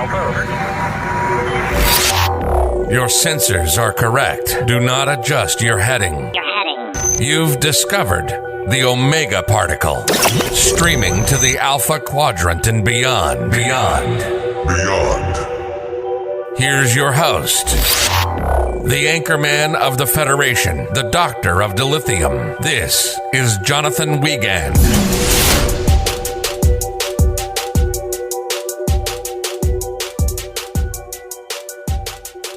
Your sensors are correct. Do not adjust your heading. You've discovered the Omega Particle, streaming to the Alpha Quadrant and beyond. Here's your host, the anchorman of the Federation, the Doctor of Dilithium. This is Jonathan Wiegand.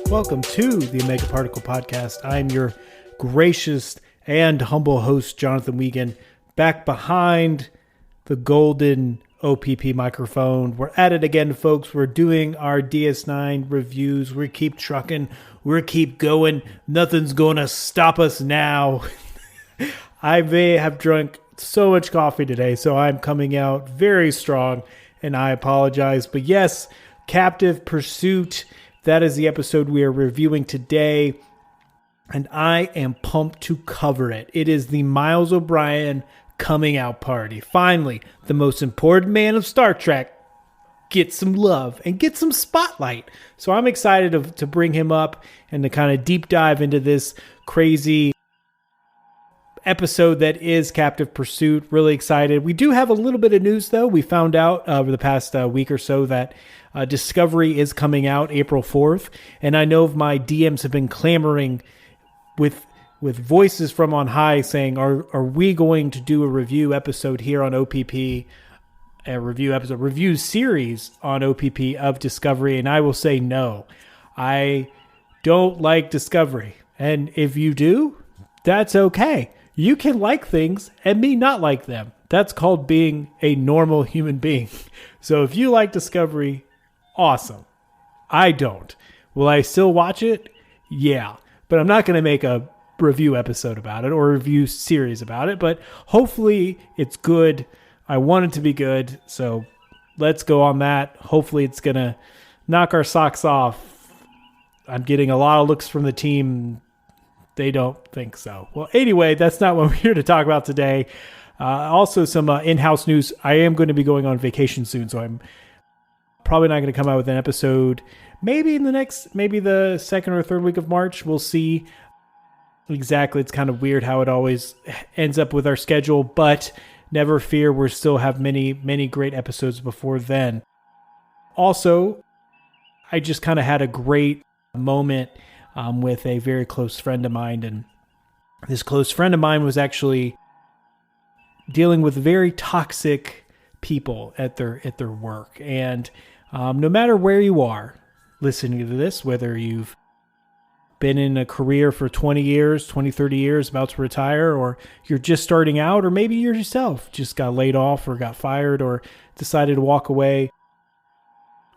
Welcome to the Omega Particle Podcast. I'm your gracious and humble host, Jonathan Wiegand, back behind the golden OPP microphone. We're at it again, folks. We're doing our DS9 reviews. We keep trucking. We keep going. Nothing's going to stop us now. I may have drunk so much coffee today, so I'm coming out very strong, and I apologize. But yes, Captive Pursuit. That is the episode we are reviewing today, and I am pumped to cover it. It is the Miles O'Brien coming out party. Finally, the most important man of Star Trek gets some love and gets some spotlight. So I'm excited to bring him up and to kind of deep dive into this crazy episode that is Captive Pursuit. Really excited. We do have a little bit of news, though. We found out over the past week or so that Discovery is coming out April 4th, and I know my DMs have been clamoring with voices from on high saying, are we going to do a review episode here on OPP, a review series on OPP of Discovery? And I will say no. I don't like Discovery, and if you do, that's okay. You can like things and me not like them. That's called being a normal human being. So if you like Discovery, awesome. I don't. Will I still watch it? Yeah. But I'm not going to make a review episode about it or a review series about it. But hopefully it's good. I want it to be good. So let's go on that. Hopefully it's going to knock our socks off. I'm getting a lot of looks from the team. They don't think so. Well, anyway, that's not what we're here to talk about today. Also, some in-house news. I am going to be going on vacation soon, so I'm probably not going to come out with an episode. Maybe the second or third week of March. We'll see. Exactly. It's kind of weird how it always ends up with our schedule, but never fear. We'll still have many, many great episodes before then. Also, I just kind of had a great moment with a very close friend of mine, and this close friend of mine was actually dealing with very toxic people at their work. And no matter where you are listening to this, whether you've been in a career for 20 years, 20, 30 years, about to retire, or you're just starting out, or maybe you yourself just got laid off or got fired or decided to walk away,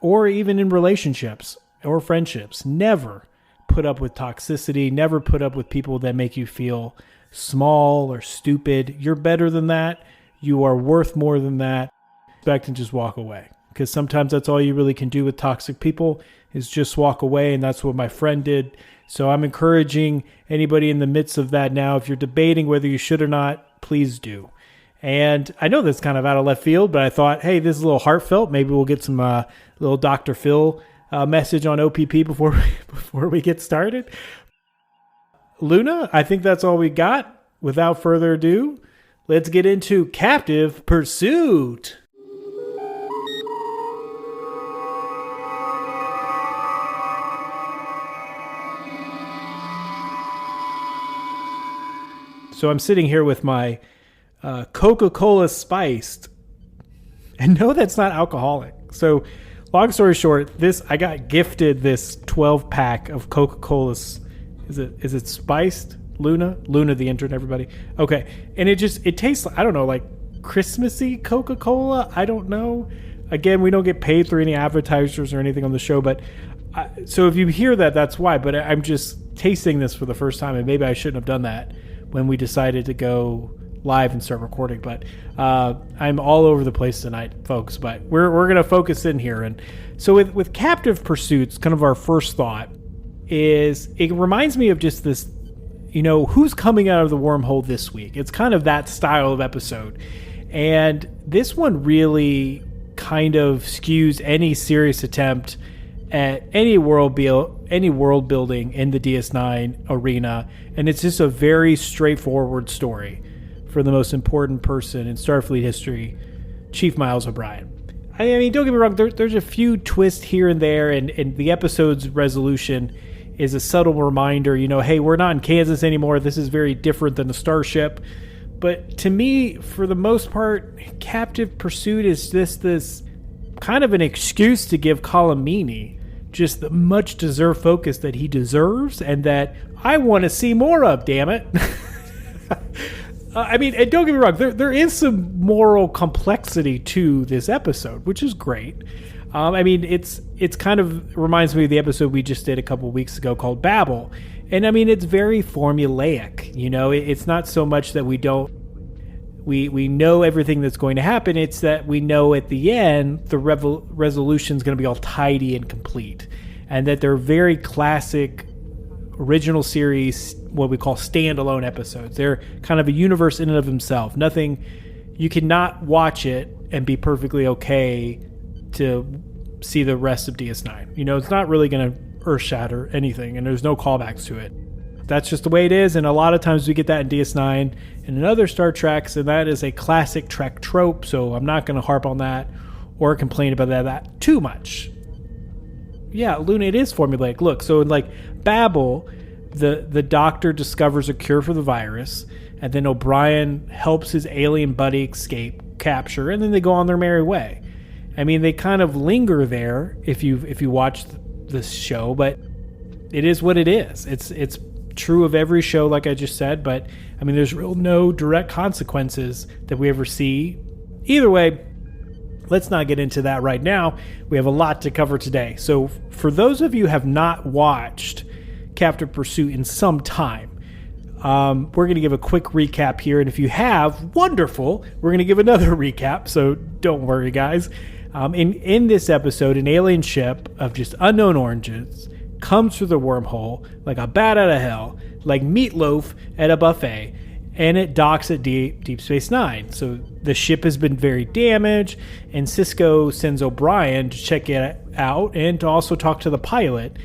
or even in relationships or friendships, never put up with toxicity, never put up with people that make you feel small or stupid. You're better than that. You are worth more than that. Expect and just walk away. Because sometimes that's all you really can do with toxic people is just walk away, and that's what my friend did. So I'm encouraging anybody in the midst of that now, if you're debating whether you should or not, please do. And I know that's kind of out of left field, but I thought, hey, this is a little heartfelt. Maybe we'll get some little Dr. Phil message on OPP before we get started. Luna, I think that's all we got. Without further ado, let's get into Captive Pursuit. So I'm sitting here with my Coca-Cola spiced, and no, that's not alcoholic. So long story short, I got gifted this 12-pack of Coca-Cola's. Is it spiced? Luna, the intern, everybody. Okay. And it tastes, I don't know, like Christmassy Coca-Cola. I don't know. Again, we don't get paid through any advertisers or anything on the show, but so if you hear that, that's why. But I'm just tasting this for the first time, and maybe I shouldn't have done that when we decided to go live and start recording. But I'm all over the place tonight, folks. But we're going to focus in here. And so with Captive Pursuits, kind of our first thought is it reminds me of just this, who's coming out of the wormhole this week. It's kind of that style of episode. And this one really kind of skews any serious attempt at any world building in the DS9 arena, and it's just a very straightforward story for the most important person in Starfleet history, Chief Miles O'Brien. I mean, don't get me wrong, there's a few twists here and there, and the episode's resolution is a subtle reminder, hey, we're not in Kansas anymore. This is very different than the starship. But to me, for the most part, Captive Pursuit is just this kind of an excuse to give Colomini just the much deserved focus that he deserves and that I want to see more of, damn it. I mean, and don't get me wrong, there is some moral complexity to this episode, which is great. I mean, it's kind of reminds me of the episode we just did a couple weeks ago called Babel. And I mean, it's very formulaic, it's not so much that we know everything that's going to happen. It's that we know at the end, the resolution is going to be all tidy and complete. And that they're very classic original series, what we call standalone episodes. They're kind of a universe in and of themselves. Nothing, you cannot watch it and be perfectly okay to see the rest of DS9. It's not really going to earth shatter anything, and there's no callbacks to it. That's just the way it is, and a lot of times we get that in DS9 and in other Star Treks, and that is a classic Trek trope, so I'm not going to harp on that or complain about that too much. Yeah, Luna, it is formulaic. Look, so in like Babel, the doctor discovers a cure for the virus, and then O'Brien helps his alien buddy capture, and then they go on their merry way. I mean, they kind of linger there if you watch this show, but it is what it is. It's true of every show, like I just said, but I mean, there's no direct consequences that we ever see. Either way, let's not get into that right now. We have a lot to cover today. So for those of you who have not watched Captive Pursuit in some time, we're going to give a quick recap here. And if you have, wonderful, we're going to give another recap. So don't worry, guys. In this episode, an alien ship of just unknown origins comes through the wormhole like a bat out of hell, like meatloaf at a buffet, and it docks at Deep Space Nine. So the ship has been very damaged, and Sisko sends O'Brien to check it out and to also talk to the pilot,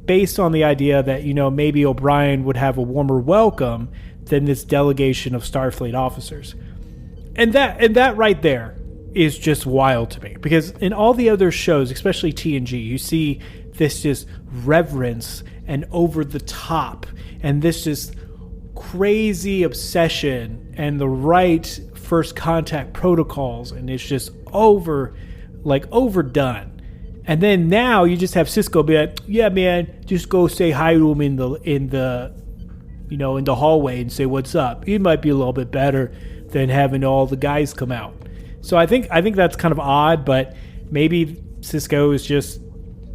based on the idea that, maybe O'Brien would have a warmer welcome than this delegation of Starfleet officers. And that right there is just wild to me, because in all the other shows, especially TNG, you see this just reverence and over the top and this just crazy obsession and the right first contact protocols, and it's just overdone. And then now you just have Sisko be like, yeah, man, just go say hi to him in the hallway and say what's up. It might be a little bit better than having all the guys come out. So I think that's kind of odd, but maybe Sisko is just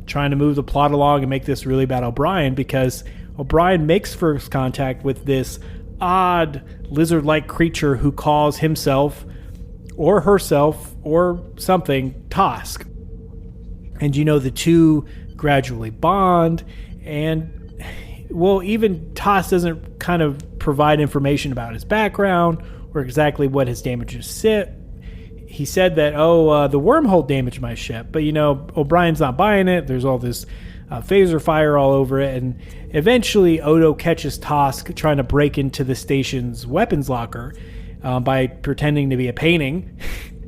trying to move the plot along and make this really about O'Brien, because O'Brien makes first contact with this odd lizard-like creature who calls himself or herself or something Tosk. And the two gradually bond, and well, even Tosk doesn't kind of provide information about his background or exactly what his damages sit. He said that, the wormhole damaged my ship. But, O'Brien's not buying it. There's all this phaser fire all over it. And eventually, Odo catches Tosk trying to break into the station's weapons locker by pretending to be a painting.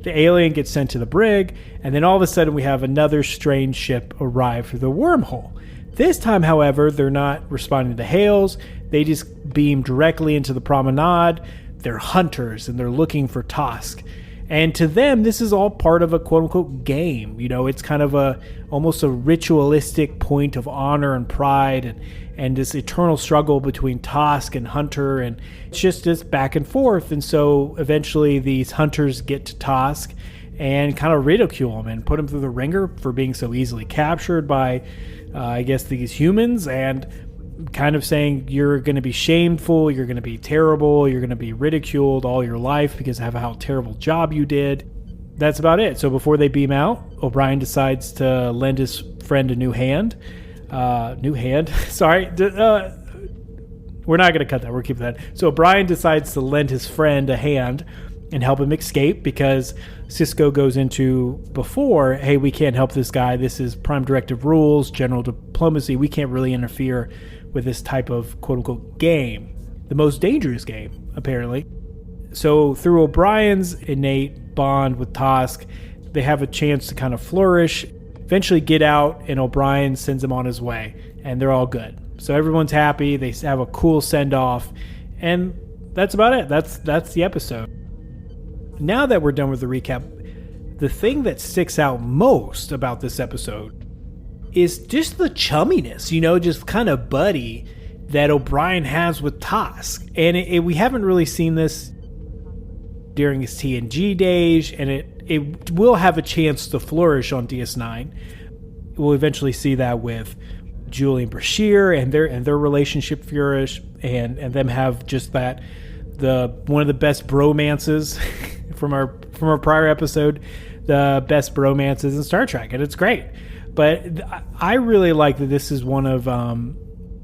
The alien gets sent to the brig. And then all of a sudden, we have another strange ship arrive through the wormhole. This time, however, they're not responding to hails. They just beam directly into the promenade. They're hunters, and they're looking for Tosk. And to them, this is all part of a quote-unquote game. It's kind of almost a ritualistic point of honor and pride and this eternal struggle between Tosk and Hunter. And it's just this back and forth. And so eventually these hunters get to Tosk and kind of ridicule him and put him through the ringer for being so easily captured by, these humans, and kind of saying you're going to be shameful, you're going to be terrible, you're going to be ridiculed all your life because of how terrible job you did. That's about it. So before they beam out, O'Brien decides to lend his friend a new hand. Sorry. We're not going to cut that. We're keeping that. So O'Brien decides to lend his friend a hand and help him escape, because Cisco goes into before, hey, we can't help this guy. This is prime directive rules, general diplomacy. We can't really interfere with this type of quote unquote game, the most dangerous game, apparently. So through O'Brien's innate bond with Tosk, they have a chance to kind of flourish, eventually get out, and O'Brien sends him on his way, and they're all good. So everyone's happy. They have a cool send-off, and that's about it. That's the episode. Now that we're done with the recap, the thing that sticks out most about this episode is just the chumminess, just kind of buddy that O'Brien has with Tosk. And we haven't really seen this during his TNG days, and it will have a chance to flourish on DS9. We'll eventually see that with Julie and Bashir and their relationship flourish, and them have just that, one of the best bromances from our prior episode, the best bromances in Star Trek, and it's great. But I really like that this is one of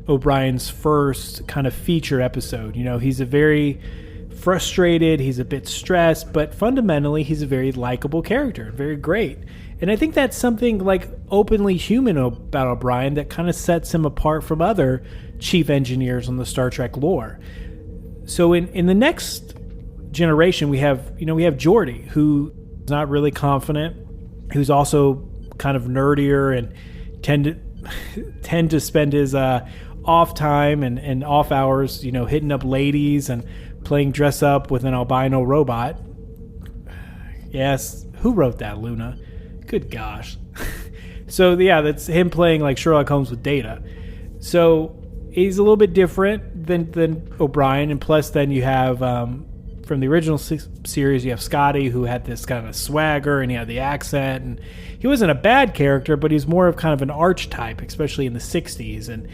O'Brien's first kind of feature episode. He's a very frustrated, he's a bit stressed, but fundamentally he's a very likable character, very great. And I think that's something like openly human about O'Brien that kind of sets him apart from other chief engineers on the Star Trek lore. So in the next generation, we have Geordi, who's not really confident, who's also kind of nerdier and tend to spend his off time and off hours, hitting up ladies and playing dress up with an albino robot. Yes, who wrote that, Luna? Good gosh. So yeah, that's him playing like Sherlock Holmes with Data. So he's a little bit different than O'Brien, and plus then you have from the original series, you have Scotty, who had this kind of swagger and he had the accent, and he wasn't a bad character, but he's more of kind of an archetype, especially in the 60s, and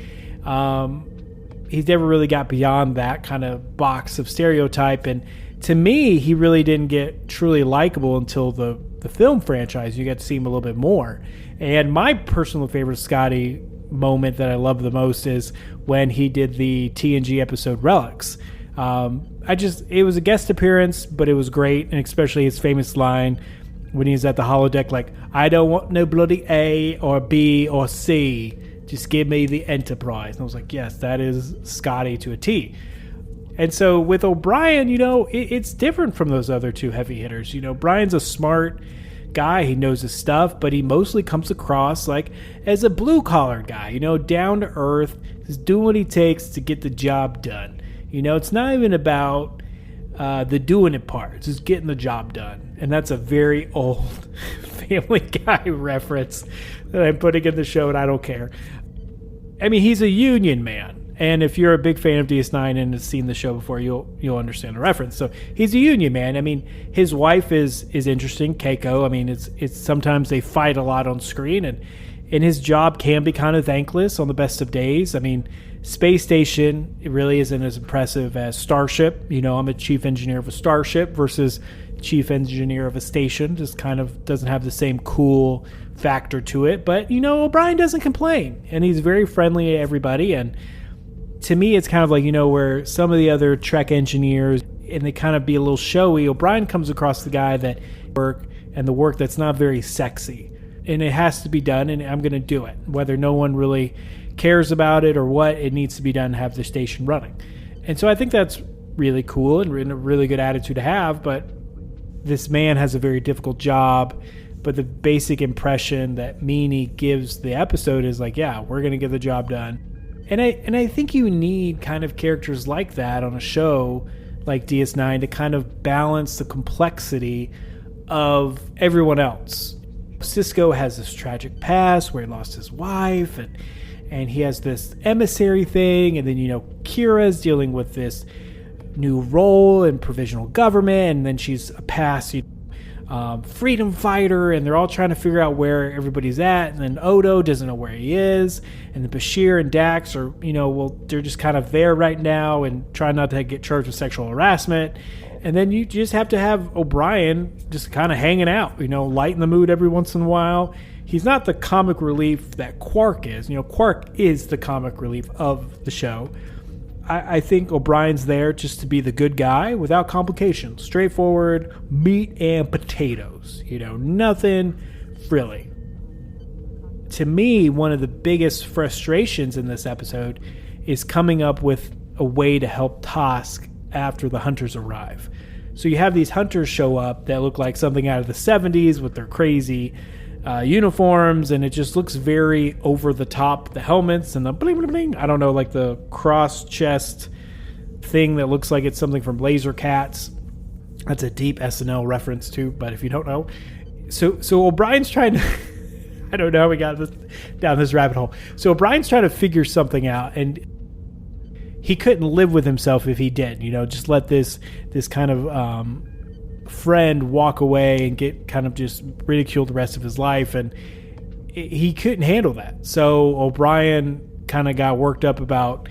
he's never really got beyond that kind of box of stereotype. And to me, he really didn't get truly likable until the film franchise. You get to see him a little bit more. And my personal favorite Scotty moment that I love the most is when he did the TNG episode Relics. It was a guest appearance, but it was great, and especially his famous line when he's at the holodeck, like, I don't want no bloody A or B or C, just give me the Enterprise. And I was like, yes, that is Scotty to a T. And so with O'Brien, it's different from those other two heavy hitters. Brian's a smart guy, he knows his stuff, but he mostly comes across like as a blue-collar guy, down to earth, just doing what he takes to get the job done. It's not even about the doing it part. It's just getting the job done. And that's a very old Family Guy reference that I'm putting in the show, and I don't care. I mean, he's a union man. And if you're a big fan of DS9 and have seen the show before, you'll understand the reference. So he's a union man. I mean, his wife is interesting, Keiko. I mean, it's sometimes they fight a lot on screen, and his job can be kind of thankless on the best of days. I mean, Space Station, it really isn't as impressive as Starship. I'm a chief engineer of a starship versus chief engineer of a station. Just kind of doesn't have the same cool factor to it. But, O'Brien doesn't complain, and he's very friendly to everybody. And to me, it's kind of like, where some of the other Trek engineers, and they kind of be a little showy, O'Brien comes across the guy that work that's not very sexy. And it has to be done, and I'm going to do it. Whether no one really cares about it or what, it needs to be done to have the station running. And so I think that's really cool and a really good attitude to have, but this man has a very difficult job. But the basic impression that Meany gives the episode is like, yeah, we're going to get the job done. And I think you need kind of characters like that on a show like DS9 to kind of balance the complexity of everyone else. Cisco has this tragic past where he lost his wife, and he has this emissary thing, and then Kira's dealing with this new role in provisional government, and then she's a past freedom fighter, and they're all trying to figure out where everybody's at, and then Odo doesn't know where he is, and then Bashir and Dax are they're just kind of there right now and trying not to get charged with sexual harassment. And then you just have to have O'Brien just kind of hanging out, lighten the mood every once in a while. He's not the comic relief that Quark is. Quark is the comic relief of the show. I think O'Brien's there just to be the good guy without complications. Straightforward, meat and potatoes. Nothing frilly. To me, one of the biggest frustrations in this episode is coming up with a way to help Tosk after the hunters arrive. So you have these hunters show up that look like something out of the 70s with their crazy uniforms, and it just looks very over the top. The helmets and the bling bling bling. I don't know, like the cross chest thing that looks like it's something from Laser Cats. That's a deep SNL reference too, but if you don't know. So O'Brien's trying to I don't know how we got down this rabbit hole. So O'Brien's trying to figure something out, and he couldn't live with himself if he did. Just let this kind of friend walk away and get kind of just ridiculed the rest of his life, and he couldn't handle that. So O'Brien kind of got worked up about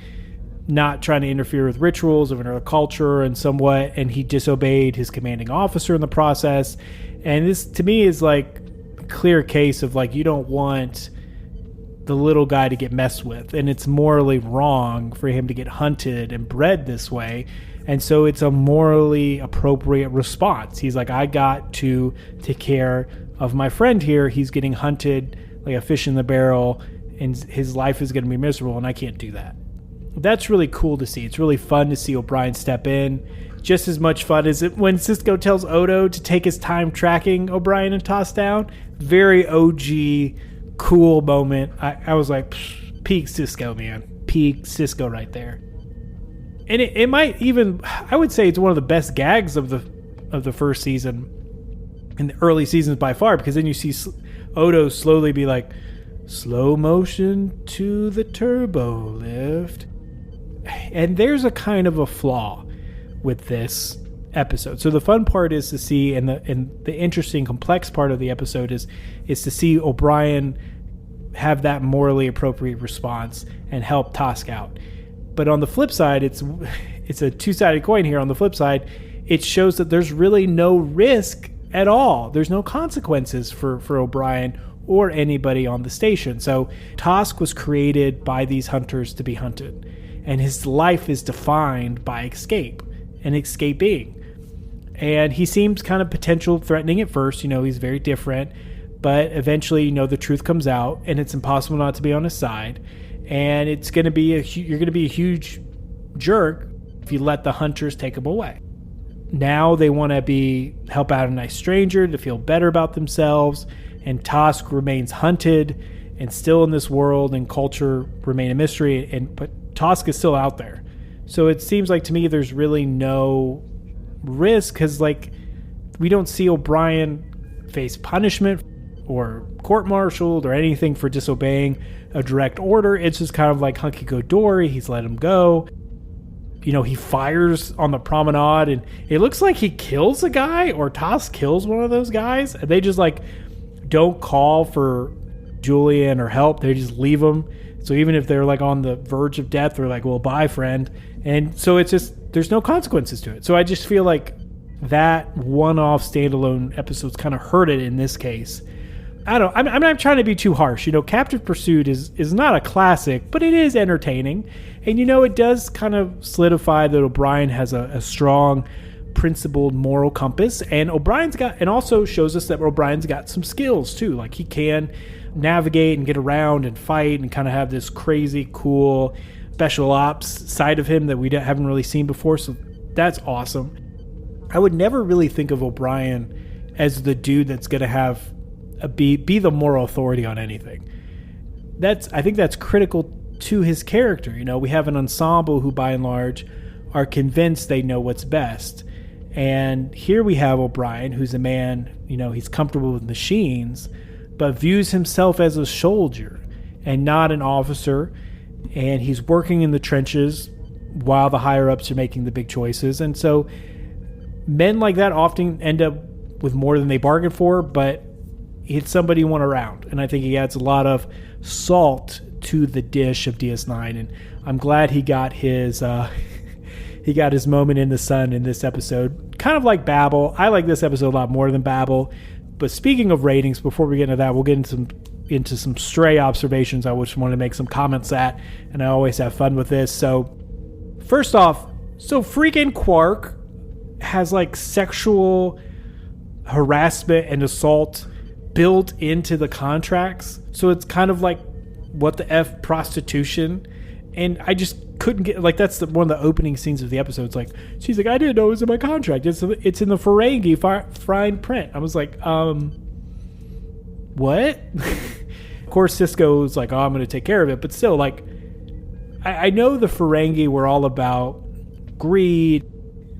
not trying to interfere with rituals of another culture and somewhat, and he disobeyed his commanding officer in the process. And this to me is like a clear case of like, you don't want the little guy to get messed with, and it's morally wrong for him to get hunted and bred this way. And so it's a morally appropriate response. He's like, I got to take care of my friend here. He's getting hunted like a fish in the barrel, and his life is going to be miserable, and I can't do that. That's really cool to see. It's really fun to see O'Brien step in. Just as much fun as it when Sisko tells Odo to take his time tracking O'Brien and Toss down. Very OG, cool moment. I was like, peak Sisko, man. Peak Sisko right there. And it might even, I would say it's one of the best gags of the first season, in the early seasons by far, because then you see Odo slowly be like, slow motion to the turbo lift. And there's a kind of a flaw with this episode. So the fun part is to see, and the interesting, complex part of the episode is to see O'Brien have that morally appropriate response and help Tosk out. But on the flip side, it's a two-sided coin here. On the flip side, it shows that there's really no risk at all. There's no consequences for O'Brien or anybody on the station. So Tosk was created by these hunters to be hunted, and his life is defined by escape and escaping. And he seems kind of potential threatening at first. He's very different, but eventually, the truth comes out, and it's impossible not to be on his side. And it's going to be you're going to be a huge jerk if you let the hunters take him away. Now they want to help out a nice stranger to feel better about themselves, and Tosk remains hunted and still in this world, and culture remain a mystery. But Tosk is still out there, so it seems like to me there's really no risk, because we don't see O'Brien face punishment or court-martialed or anything for disobeying a direct order. It's just kind of like hunky-dory. He's let him go. He fires on the promenade, and it looks like he kills a guy, or Tosk kills one of those guys. And they just don't call for Julian or help. They just leave him. So even if they're on the verge of death, they're like, well, bye, friend. And so it's just, there's no consequences to it. So I just feel like that one-off standalone episode's kind of hurt it in this case. I'm not trying to be too harsh. Captive Pursuit is not a classic, but it is entertaining. And, it does kind of solidify that O'Brien has a strong, principled moral compass. And and also shows us that O'Brien's got some skills too. He can navigate and get around and fight and kind of have this crazy, cool special ops side of him that we haven't really seen before. So that's awesome. I would never really think of O'Brien as the dude that's going to have be the moral authority on anything. I think that's critical to his character. We have an ensemble who by and large are convinced they know what's best. And here we have O'Brien, who's a man, he's comfortable with machines, but views himself as a soldier and not an officer. And he's working in the trenches while the higher ups are making the big choices. And so men like that often end up with more than they bargained for, but it's somebody you want around. And I think he adds a lot of salt to the dish of DS9. And I'm glad he got his moment in the sun in this episode. Kind of like Babel. I like this episode a lot more than Babel. But speaking of ratings, before we get into that, we'll get into some stray observations I just want to make some comments at. And I always have fun with this. So First off, so freaking Quark has like sexual harassment and assault built into the contracts. So it's kind of like what the F prostitution. And I just couldn't get, like, that's one of the opening scenes of the episode. It's like, she's like, I didn't know it was in my contract. It's in the Ferengi fine print. I was like, what? Of course, Cisco's like, oh, I'm going to take care of it. But still, like, I know the Ferengi were all about greed,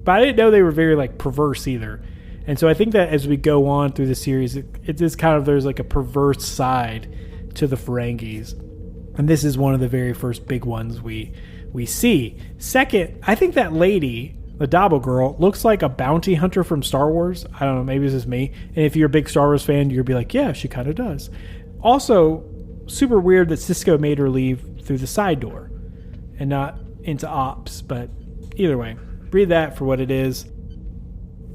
but I didn't know they were very, like, perverse either. And so I think that as we go on through the series, it is kind of, there's like a perverse side to the Ferengis. And this is one of the very first big ones we see. Second, I think that lady, the Dabo girl, looks like a bounty hunter from Star Wars. I don't know, maybe it's just me. And if you're a big Star Wars fan, you'll be like, yeah, she kind of does. Also, super weird that Cisco made her leave through the side door and not into ops. But either way, read that for what it is.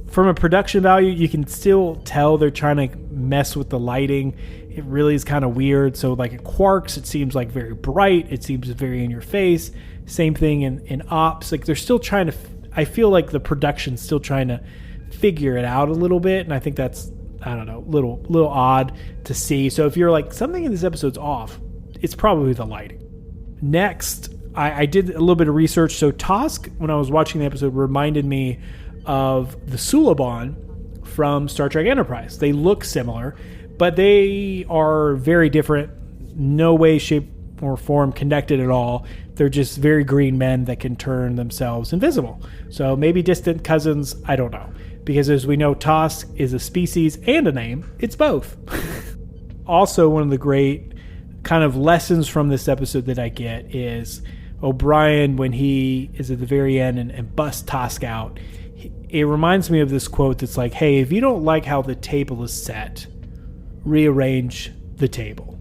From a production value, you can still tell they're trying to mess with the lighting. It really is kind of weird. So like at Quarks, it seems like very bright. It seems very in your face. Same thing in Ops. Like they're still trying to, I feel like the production's still trying to figure it out a little bit. And I think that's, I don't know, little odd to see. So if you're like, something in this episode's off, it's probably the lighting. Next, I did a little bit of research. So Tosk, when I was watching the episode, reminded me of the Suliban from Star Trek Enterprise. They look similar, but they are very different. No way, shape, or form connected at all. They're just very green men that can turn themselves invisible. So maybe distant cousins, I don't know. Because as we know, Tosk is a species and a name. It's both. Also, one of the great kind of lessons from this episode that I get is O'Brien, when he is at the very end and busts Tosk out, it reminds me of this quote that's like, hey, if you don't like how the table is set, rearrange the table.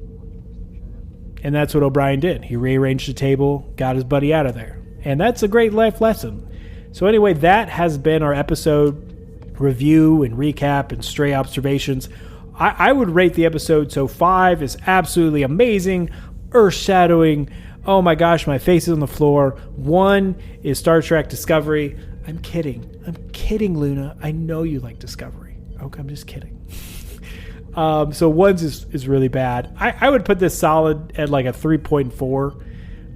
And that's what O'Brien did. He rearranged the table, got his buddy out of there. And that's a great life lesson. So anyway, that has been our episode review and recap and stray observations. I would rate the episode, so 5 is absolutely amazing, earth-shadowing. Oh my gosh, my face is on the floor. 1 is Star Trek Discovery. I'm kidding, Luna. I know you like Discovery. Okay, I'm just kidding. So 1 is really bad. I would put this solid at like a 3.4,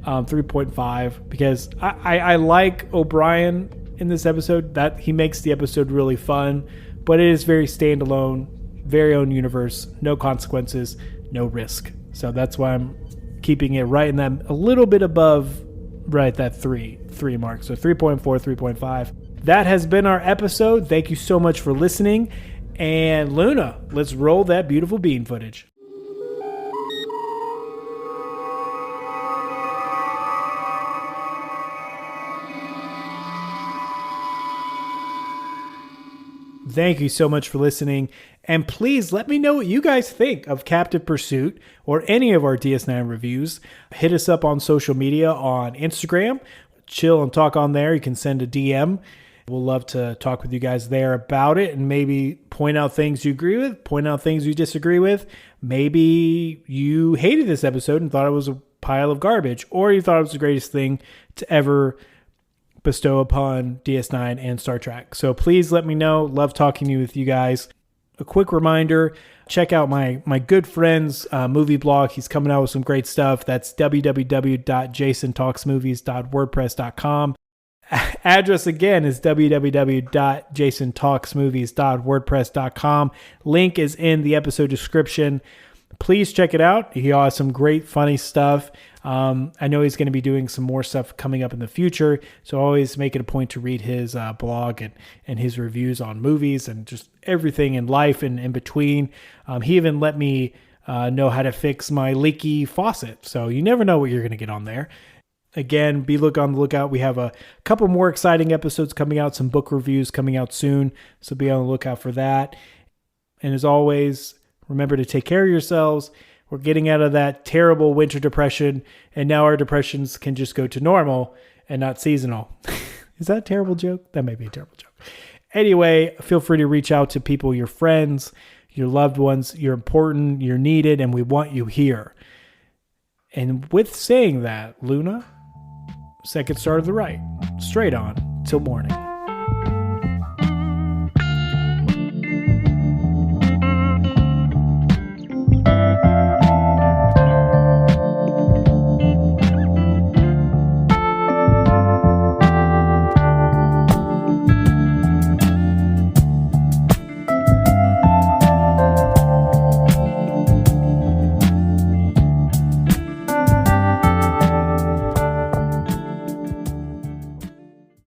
3.5, because I like O'Brien in this episode. That he makes the episode really fun, but it is very standalone, very own universe, no consequences, no risk. So that's why I'm keeping it right in that, a little bit above, right, that 3 mark. So 3.4, 3.5. That has been our episode. Thank you so much for listening. And Luna, let's roll that beautiful bean footage. Thank you so much for listening. And please let me know what you guys think of Captive Pursuit or any of our DS9 reviews. Hit us up on social media on Instagram. Chill and talk on there. You can send a DM. We'll love to talk with you guys there about it and maybe point out things you agree with, point out things you disagree with. Maybe you hated this episode and thought it was a pile of garbage, or you thought it was the greatest thing to ever bestow upon DS9 and Star Trek. So please let me know. Love talking with you guys. A quick reminder, check out my good friend's movie blog. He's coming out with some great stuff. That's www.jasontalksmovies.wordpress.com. Address again is www.jasontalksmovies.wordpress.com. Link is in the episode description. Please check it out. He has some great, funny stuff. I know he's going to be doing some more stuff coming up in the future, so always make it a point to read his blog and his reviews on movies and just everything in life and in between. He even let me know how to fix my leaky faucet, so you never know what you're going to get on there. Again, be on the lookout. We have a couple more exciting episodes coming out, some book reviews coming out soon, so be on the lookout for that. And as always, remember to take care of yourselves. We're getting out of that terrible winter depression, and now our depressions can just go to normal and not seasonal. Is that a terrible joke? That may be a terrible joke. Anyway, feel free to reach out to people, your friends, your loved ones. You're important, you're needed, and we want you here. And with saying that, Luna, second star to the right, straight on till morning.